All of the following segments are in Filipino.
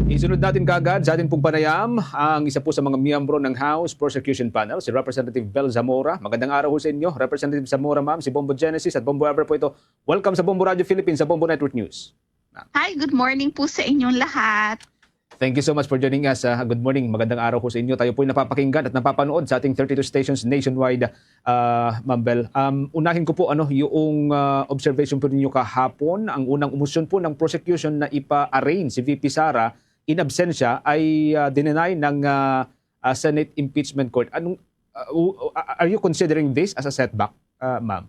Isunod natin kaagad sa ating pong panayam ang isa po sa mga miyembro ng House Prosecution Panel, si Representative Bel Zamora. Magandang araw ho sa inyo, Representative Zamora, ma'am, si Bombo Genesis at Bombo Ever po ito. Welcome sa Bombo Radio Philippines, sa Bombo Network News. Hi, good morning po sa inyong lahat. Thank you so much for joining us. Good morning, magandang araw ho sa inyo. Tayo po ay napapakinggan at napapanood sa ating 32 stations nationwide, Ma'am Bel. Unahin ko po yung observation po ninyo kahapon. Ang unang umusyon po ng prosecution na ipa-arraign si VP Sara in absentia ay dinenay ng Senate Impeachment Court. Are you considering this as a setback, ma'am?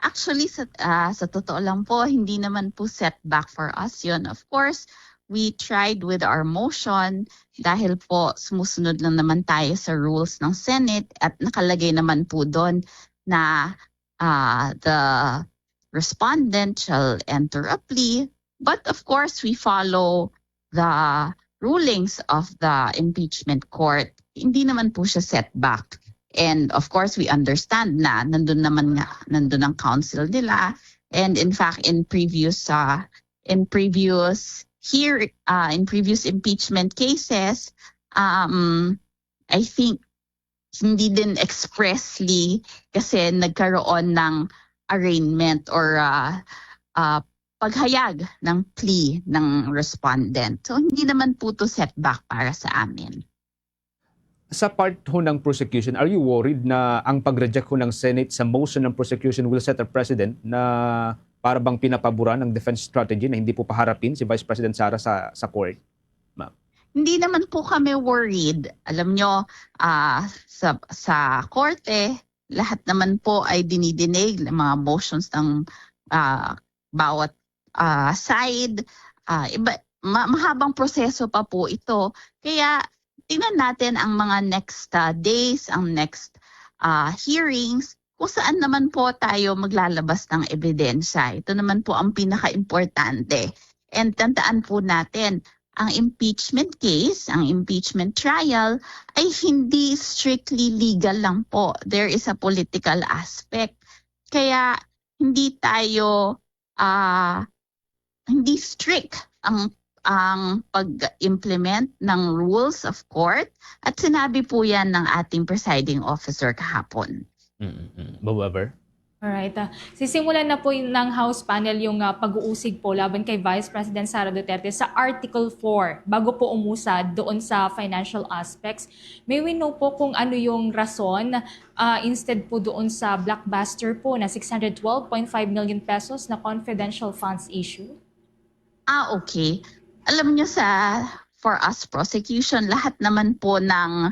Actually, sa totoo lang po, hindi naman po setback for us yun. Of course, we tried with our motion dahil po sumusunod lang naman tayo sa rules ng Senate at nakalagay naman po doon na the respondent shall enter a plea. But of course, we follow the rulings of the impeachment court. Hindi naman po siya setback. And of course, we understand na nandun ang counsel nila. And in fact, in previous impeachment cases, I think hindi din expressly kasi nagkaroon ng arraignment or paghayag ng plea ng respondent. So hindi naman po to setback para sa amin. Sa part ho ng prosecution, are you worried na ang pag-reject ho ng Senate sa motion ng prosecution will set a precedent na para bang pinapabura ng defense strategy na hindi po paharapin si Vice President Sara sa court? Ma'am. Hindi naman po kami worried. Alam nyo, sa korte, lahat naman po ay dinidinig ng mga motions ng bawat side. Mahabang proseso pa po ito. Kaya tingnan natin ang mga next days, ang next hearings, kung saan naman po tayo maglalabas ng ebidensya. Ito naman po ang pinaka-importante. And tandaan po natin, ang impeachment case, ang impeachment trial, ay hindi strictly legal lang po. There is a political aspect. Kaya hindi tayo hindi strict ang pag-implement ng rules of court at sinabi po yan ng ating presiding officer kahapon. However, alright. Sisimulan na po ng House panel yung pag-uusig po laban kay Vice President Sara Duterte sa Article 4 bago po umusad doon sa financial aspects. May we know po kung ano yung rason instead po doon sa blockbuster po na 612.5 million pesos na confidential funds issue? Okay. Alam niyo for us prosecution, lahat naman po ng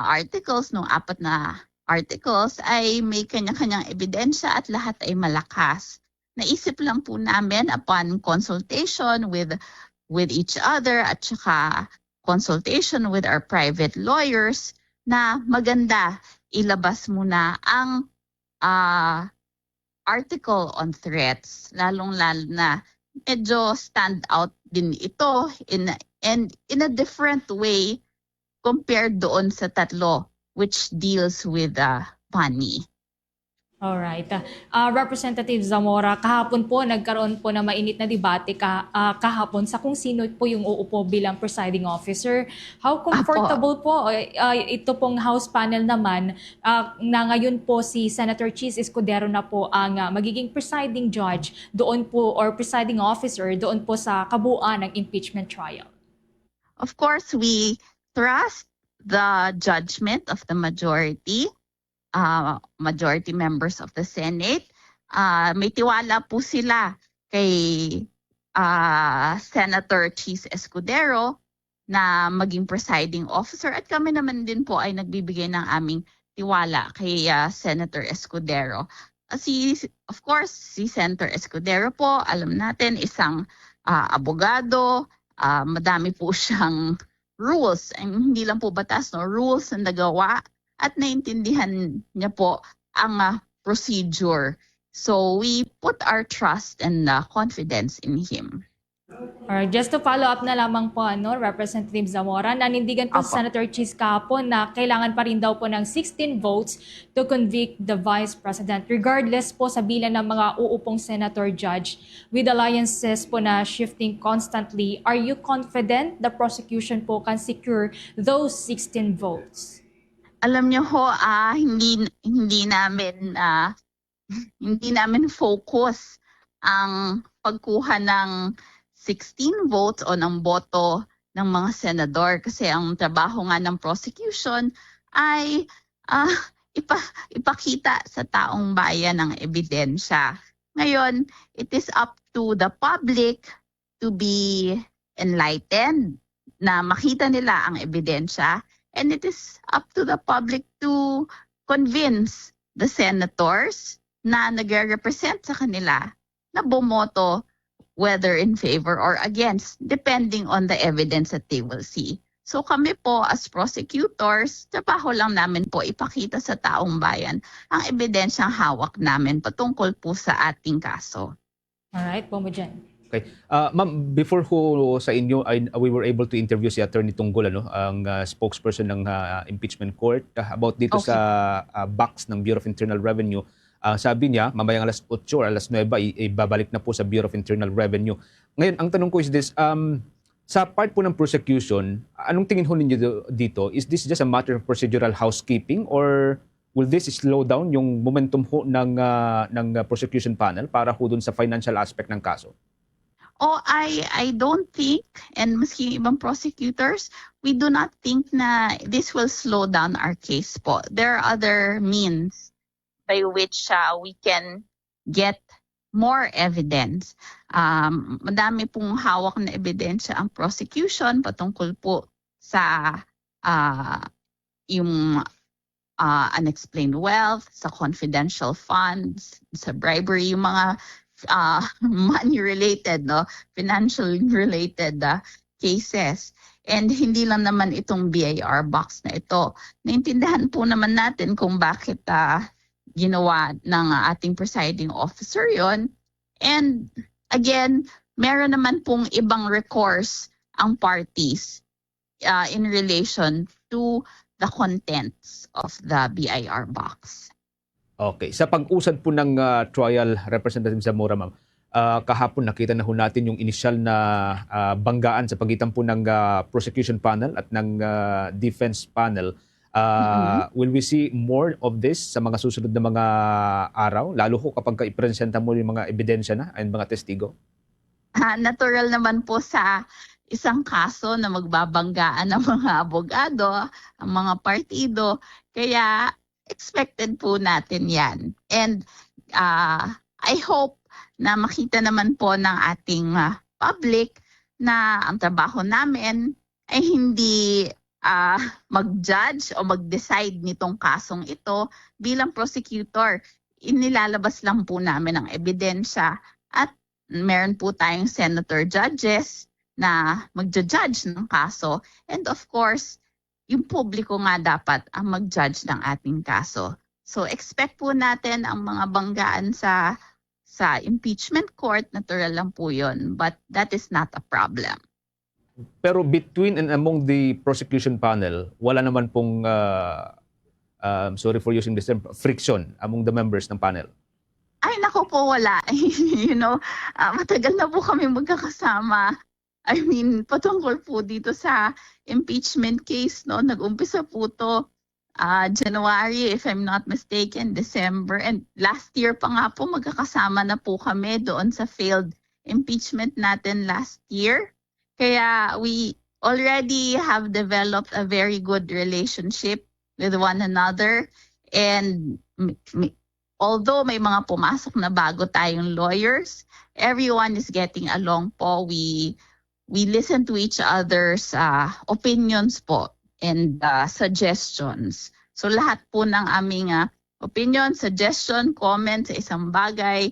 articles, ng 4 na articles ay may kanya-kanyang ebidensya at lahat ay malakas. Naisip lang po namin upon consultation with each other at saka consultation with our private lawyers na maganda ilabas muna ang article on threats, lalong-lalo na medyo stand out din ito in a different way compared doon sa tatlo which deals with money. Alright. Representative Zamora, kahapon po nagkaroon po na mainit na debate kahapon sa kung sino po yung uupo bilang presiding officer. How comfortable po ito pong House panel naman na ngayon po si Senator Chis Escudero na po ang magiging presiding judge doon po or presiding officer doon po sa kabuuan ng impeachment trial? Of course, we trust the judgment of the majority members of the Senate. May tiwala po sila kay Senator Chis Escudero na maging presiding officer at kami naman din po ay nagbibigay ng aming tiwala kay Senator Escudero. Of course, si Senator Escudero po, alam natin, isang abogado, madami po siyang rules, hindi lang po batas, rules na nagawa at naintindihan niya po ang procedure. So we put our trust and confidence in him. Alright, just to follow up na lamang po, Representative Zamora, nanindigan po Apo. sa Senator Cheese kahapon na kailangan pa rin daw po ng 16 votes to convict the Vice President, regardless po sa bilang ng mga uupong Senator Judge. With alliances po na shifting constantly, are you confident the prosecution po can secure those 16 votes? Alam niyo ho, hindi namin hindi namin focus ang pagkuha ng 16 votes o ng boto ng mga senador kasi ang trabaho nga ng prosecution ay ipakita sa taong bayan ang ebidensya. Ngayon, it is up to the public to be enlightened, na makita nila ang ebidensya, and it is up to the public to convince the senators na nagre-represent sa kanila na bumoto whether in favor or against, depending on the evidence that they will see. So kami po as prosecutors, trabaho lang namin po ipakita sa taong bayan ang ebidensyang hawak namin patungkol po sa ating kaso. Alright, po mo dyan. Okay. Ma'am, before ho sa inyo, we were able to interview si Attorney Tunggol, ang spokesperson ng impeachment court, about dito Okay. sa box ng Bureau of Internal Revenue. Sabi niya, mamayang alas 8 or alas 9, ibabalik na po sa Bureau of Internal Revenue. Ngayon, ang tanong ko is this, sa part po ng prosecution, anong tingin ho ninyo dito? Is this just a matter of procedural housekeeping or will this slow down yung momentum ho ng prosecution panel para ho dun sa financial aspect ng kaso? Oh, I don't think, and maski ibang prosecutors, we do not think na this will slow down our case po. There are other means by which we can get more evidence. Madami pong hawak na ebidensya ang prosecution patungkol po sa yung unexplained wealth, sa confidential funds, sa bribery, yung mga money-related, financial-related cases. And hindi lang naman itong BIR box na ito. Naintindihan po naman natin kung bakit ginawa ng ating presiding officer yon. And again, meron naman pong ibang recourse ang parties in relation to the contents of the BIR box. Okay. Sa pag-usad po ng trial, Representative Zamora, ma'am, kahapon nakita na ho natin yung initial na banggaan sa pagitan po ng prosecution panel at ng defense panel. Will we see more of this sa mga susunod na mga araw? Lalo ho kapag ipresenta mo yung mga ebidensya na ay mga testigo? Natural naman po sa isang kaso na magbabanggaan ng mga abogado, ang mga partido. Kaya expected po natin yan. And I hope na makita naman po ng ating public na ang trabaho namin ay hindi mag-judge o mag-decide nitong kasong ito bilang prosecutor. Inilalabas lang po namin ang ebidensya at meron po tayong senator judges na mag-judge ng kaso. And of course, yung publiko nga dapat ang mag-judge ng ating kaso. So expect po natin ang mga banggaan sa impeachment court, natural lang po yun. But that is not a problem. Pero between and among the prosecution panel, wala naman pong, sorry for using this term, friction among the members ng panel? Ay, nako po, wala. Matagal na po kami magkakasama. I mean, patungkol po dito sa impeachment case, no? Nag-umpisa po to January, if I'm not mistaken, December. And last year pa nga po, magkakasama na po kami doon sa failed impeachment natin last year. Kaya we already have developed a very good relationship with one another. And although may mga pumasok na bago tayong lawyers, everyone is getting along po. We listen to each other's opinions po and suggestions. So lahat po ng aming opinion, suggestion, comment sa isang bagay,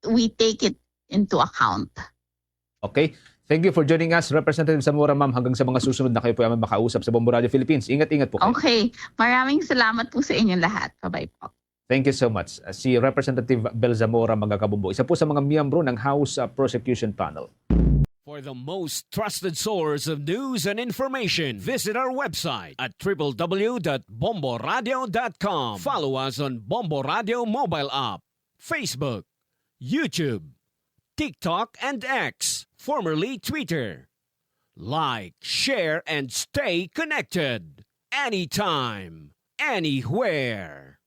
we take it into account. Okay. Thank you for joining us, Representative Zamora, ma'am. Hanggang sa mga susunod na kayo po ay makausap sa Bombo Radio Philippines. Ingat-ingat po kayo. Okay. Maraming salamat po sa inyong lahat. Bye-bye po. Thank you so much. Si Representative Bel Zamora, mga kabumbo, isa po sa mga miyembro ng House Prosecution Panel. For the most trusted source of news and information, visit our website at www.bomboradio.com. Follow us on Bombo Radio mobile app, Facebook, YouTube, TikTok, and X, formerly Twitter. Like, share, and stay connected. Anytime, anywhere.